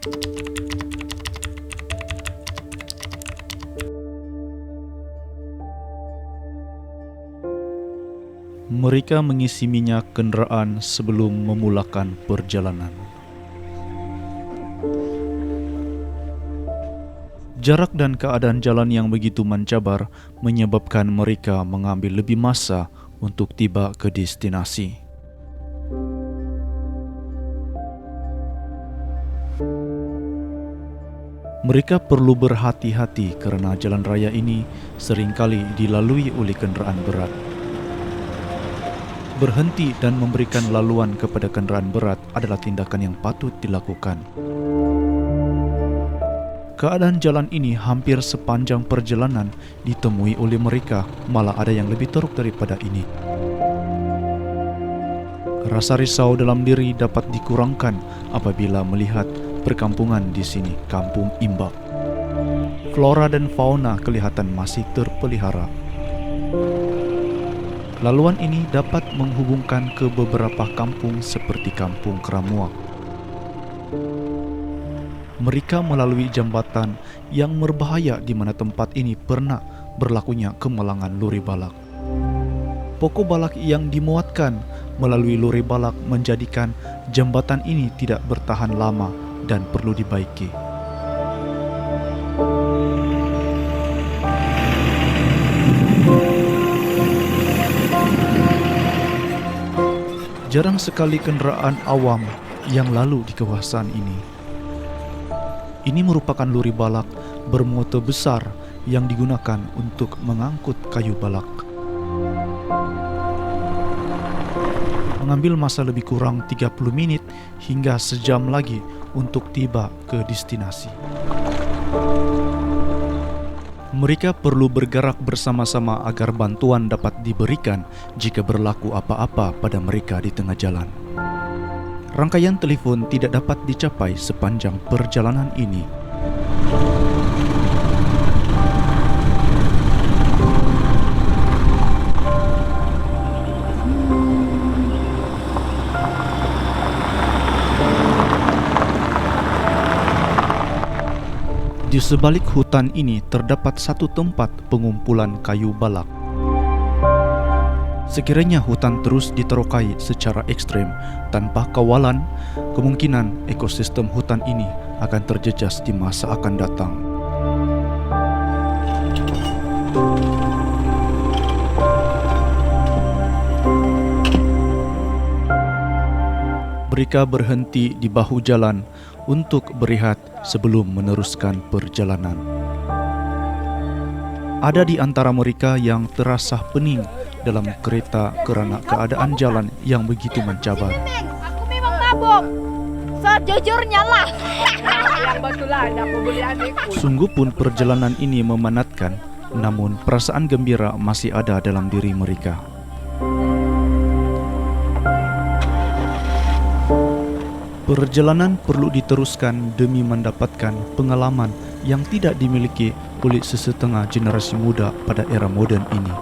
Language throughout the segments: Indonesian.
Mereka mengisi minyak kendaraan sebelum memulakan perjalanan. Jarak dan keadaan jalan yang begitu mencabar menyebabkan mereka mengambil lebih masa untuk tiba ke destinasi. Mereka perlu berhati-hati karena jalan raya ini seringkali dilalui oleh kendaraan berat. Berhenti dan memberikan laluan kepada kendaraan berat adalah tindakan yang patut dilakukan. Keadaan jalan ini hampir sepanjang perjalanan ditemui oleh mereka, malah ada yang lebih teruk daripada ini. Rasa risau dalam diri dapat dikurangkan apabila melihat perkampungan di sini, Kampung Imbak. Flora dan fauna kelihatan masih terpelihara. Laluan ini dapat menghubungkan ke beberapa kampung seperti Kampung Keramuak. Mereka melalui jambatan yang berbahaya di mana tempat ini pernah berlakunya kemalangan luri balak. Pokok balak yang dimuatkan melalui luri balak menjadikan jambatan ini tidak bertahan lama dan perlu dibaiki. Jarang sekali kendaraan awam yang lalu di kawasan ini. Ini merupakan luri balak bermuatan besar yang digunakan untuk mengangkut kayu balak. Mengambil masa lebih kurang 30 menit hingga sejam lagi untuk tiba ke destinasi. Mereka perlu bergerak bersama-sama agar bantuan dapat diberikan jika berlaku apa-apa pada mereka di tengah jalan. Rangkaian telepon tidak dapat dicapai sepanjang perjalanan ini. Di sebalik hutan ini terdapat satu tempat pengumpulan kayu balak. Sekiranya hutan terus diterokai secara ekstrem tanpa kawalan, kemungkinan ekosistem hutan ini akan terjejas di masa akan datang. Mereka berhenti di bahu jalan untuk berehat sebelum meneruskan perjalanan. Ada di antara mereka yang terasa pening dalam kereta kerana keadaan jalan yang begitu mencabar. Aku memang mabuk. Sejujurnya lah. Sungguh pun perjalanan ini memenatkan, namun perasaan gembira masih ada dalam diri mereka. Perjalanan perlu diteruskan demi mendapatkan pengalaman yang tidak dimiliki oleh sesetengah generasi muda pada era moden ini.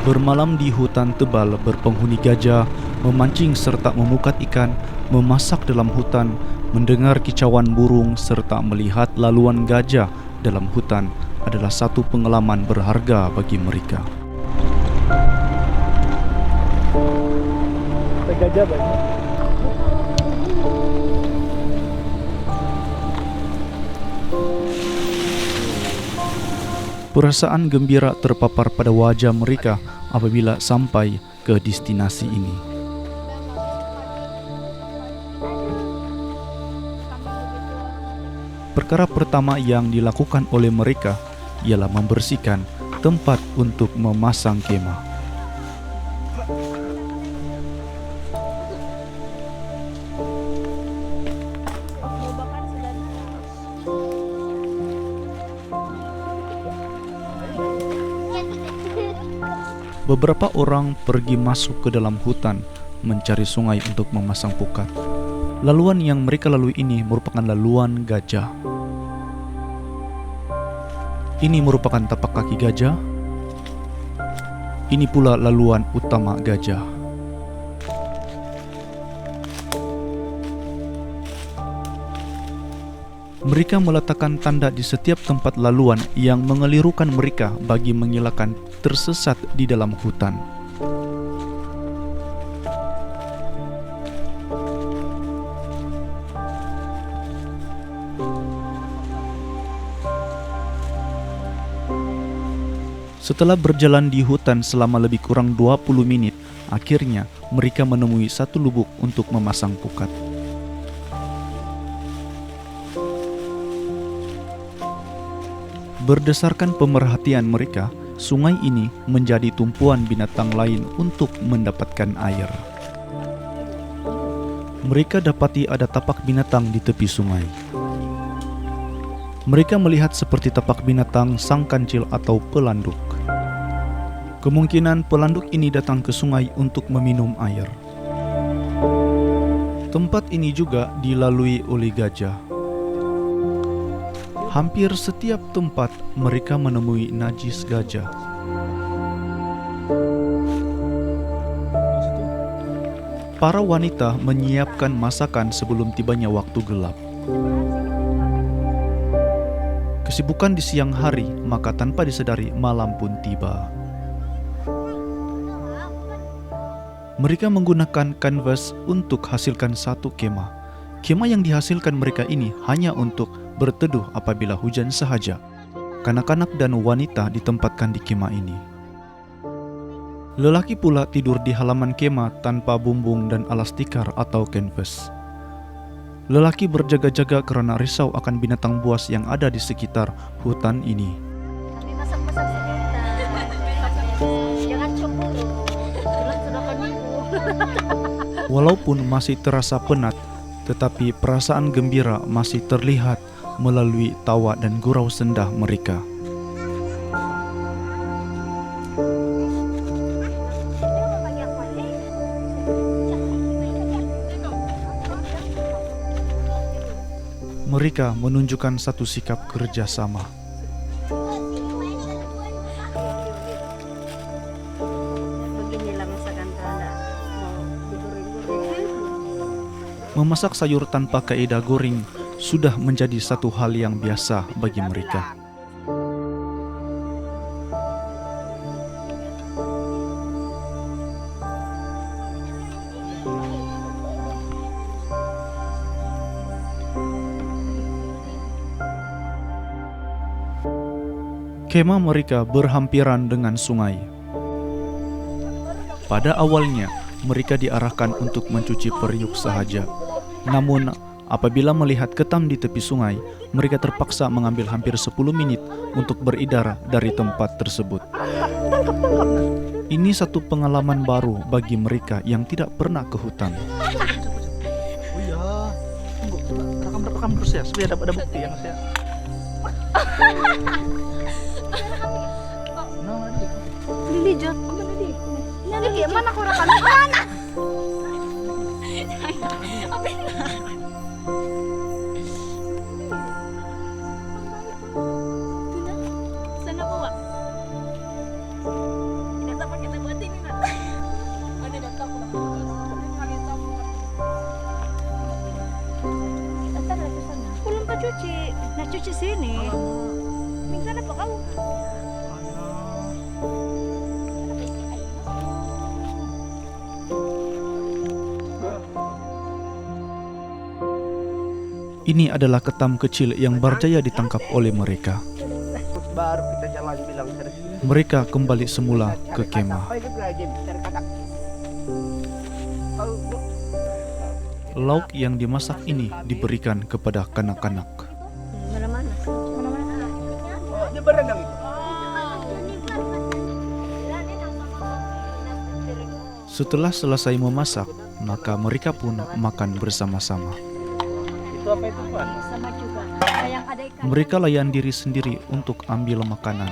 Bermalam di hutan tebal berpenghuni gajah, memancing serta memukat ikan, memasak dalam hutan, mendengar kicauan burung serta melihat laluan gajah dalam hutan adalah satu pengalaman berharga bagi mereka. Gajah banyak. Perasaan gembira terpapar pada wajah mereka apabila sampai ke destinasi ini. Perkara pertama yang dilakukan oleh mereka ialah membersihkan tempat untuk memasang kemah. Beberapa orang pergi masuk ke dalam hutan mencari sungai untuk memasang pukat. Laluan yang mereka lalui ini merupakan laluan gajah. Ini merupakan tapak kaki gajah. Ini pula laluan utama gajah. Mereka meletakkan tanda di setiap tempat laluan yang mengelirukan mereka bagi mengelakkan tersesat di dalam hutan. Setelah berjalan di hutan selama lebih kurang 20 menit, akhirnya mereka menemui satu lubuk untuk memasang pukat. Berdasarkan pemerhatian mereka, sungai ini menjadi tumpuan binatang lain untuk mendapatkan air. Mereka dapati ada tapak binatang di tepi sungai. Mereka melihat seperti tapak binatang sang kancil atau pelanduk. Kemungkinan pelanduk ini datang ke sungai untuk meminum air. Tempat ini juga dilalui oleh gajah. Hampir setiap tempat mereka menemui najis gajah. Para wanita menyiapkan masakan sebelum tibanya waktu gelap. Kesibukan di siang hari, maka tanpa disadari malam pun tiba. Mereka menggunakan kanvas untuk hasilkan satu kemah. Kemah yang dihasilkan mereka ini hanya untuk berteduh apabila hujan sahaja. Kanak-kanak dan wanita ditempatkan di kemah ini. Lelaki pula tidur di halaman kemah tanpa bumbung dan alas tikar atau kanvas. Lelaki berjaga-jaga karena risau akan binatang buas yang ada di sekitar hutan ini. Kami masak-masak sebentar. Jangan cemburu. Jelas sudah kami. Walaupun masih terasa penat, tetapi perasaan gembira masih terlihat melalui tawa dan gurau sendah mereka. Mereka menunjukkan satu sikap kerjasama. Beginilah masakan Anda. Memasak sayur tanpa kaidah goreng sudah menjadi satu hal yang biasa bagi mereka. Kemah mereka berhampiran dengan sungai. Pada awalnya, mereka diarahkan untuk mencuci periuk sahaja. Namun, apabila melihat ketam di tepi sungai, mereka terpaksa mengambil hampir 10 menit untuk beridar dari tempat tersebut. Ini satu pengalaman baru bagi mereka yang tidak pernah ke hutan. Oh iya, tunggu, rekam terus ya, supaya ada bukti yang saya. Lili Jod, mana di? Ini di mana aku rekam? Mana? Sana bawa. Tidak dapat kita buat ini nak. Ada datang aku. Asal dari sana. Belum kau cuci. Nak cuci sini. Minggu apa kau? Ini adalah ketam kecil yang berjaya ditangkap oleh mereka. Baru kita jalan bilang terus. Mereka kembali semula ke kemah. Lauk yang dimasak ini diberikan kepada kanak-kanak. Mana-mana. Mana-mana. Oh, dia berenang itu. Setelah selesai memasak, maka mereka pun makan bersama-sama. Itu apa itu, Pak? Sama juga. Yang ada ikan. Mereka layan diri sendiri untuk ambil makanan.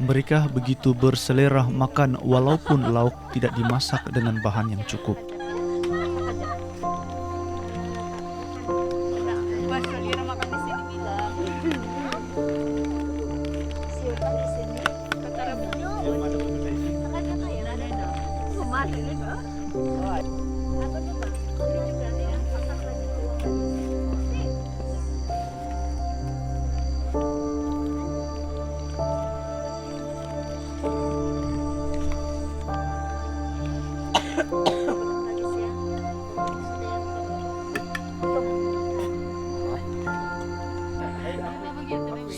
Mereka begitu berselera makan walaupun lauk tidak dimasak dengan bahan yang cukup. Apa tuh Bang? Kami juga nih ya, masak lagi tuh. Nih. Habis ya.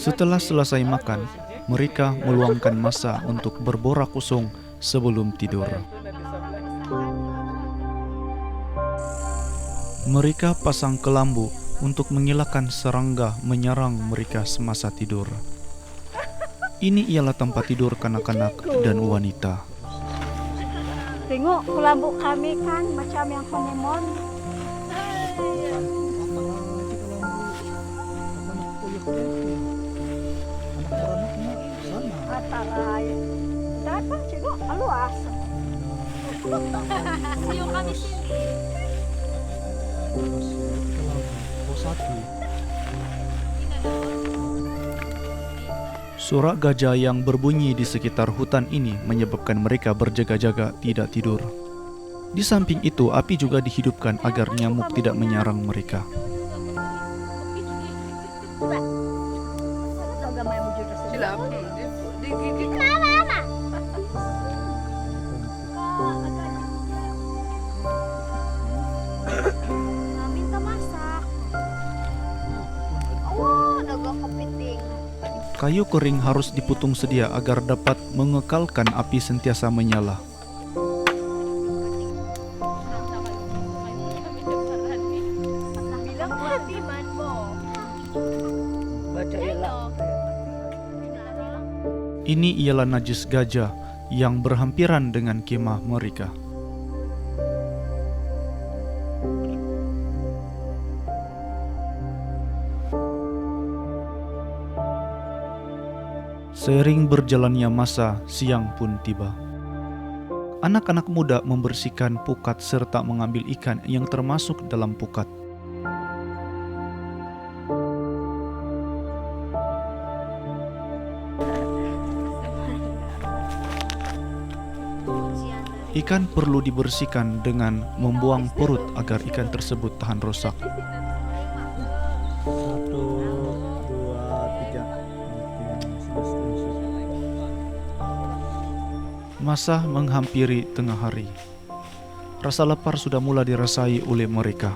Setelah selesai makan, mereka meluangkan masa untuk berborak kosong sebelum tidur. Mereka pasang kelambu untuk mengelakkan serangga menyerang mereka semasa tidur. Ini ialah tempat tidur kanak-kanak dan wanita. Tengok kelambu kami kan macam yang honeymoon. Ataray. Datang tengok aluas. Siyo kami sini. Suara gajah yang berbunyi di sekitar hutan ini menyebabkan mereka berjaga-jaga tidak tidur. Di samping itu, api juga dihidupkan agar nyamuk tidak menyerang mereka. Minta masak. Oh, dagang kepiting. Kayu kering harus diputung sedia agar dapat mengekalkan api sentiasa menyala. Bilang buat iman mo. Baca ilang. Ini ialah najis gajah yang berhampiran dengan kemah mereka. Seiring berjalannya masa, siang pun tiba. Anak-anak muda membersihkan pukat serta mengambil ikan yang termasuk dalam pukat. Ikan perlu dibersihkan dengan membuang perut agar ikan tersebut tahan rosak. 1, 2, 3. Masa menghampiri tengah hari. Rasa lapar sudah mulai dirasai oleh mereka.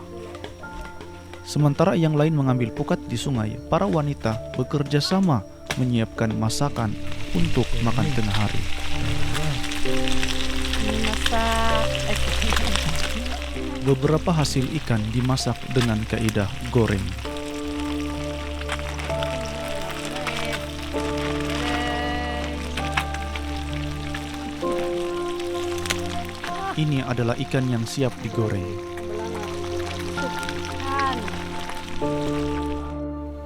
Sementara yang lain mengambil pukat di sungai, para wanita bekerja sama menyiapkan masakan untuk makan tengah hari. Masak. Beberapa hasil ikan dimasak dengan kaidah goreng. Ini adalah ikan yang siap digoreng.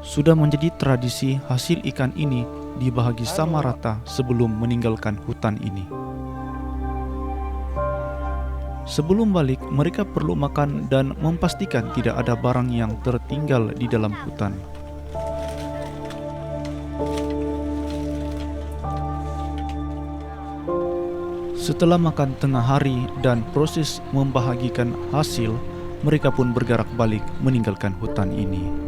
Sudah menjadi tradisi hasil ikan ini dibahagi sama rata sebelum meninggalkan hutan ini. Sebelum balik, mereka perlu makan dan memastikan tidak ada barang yang tertinggal di dalam hutan. Setelah makan tengah hari dan proses membahagikan hasil, mereka pun bergerak balik meninggalkan hutan ini.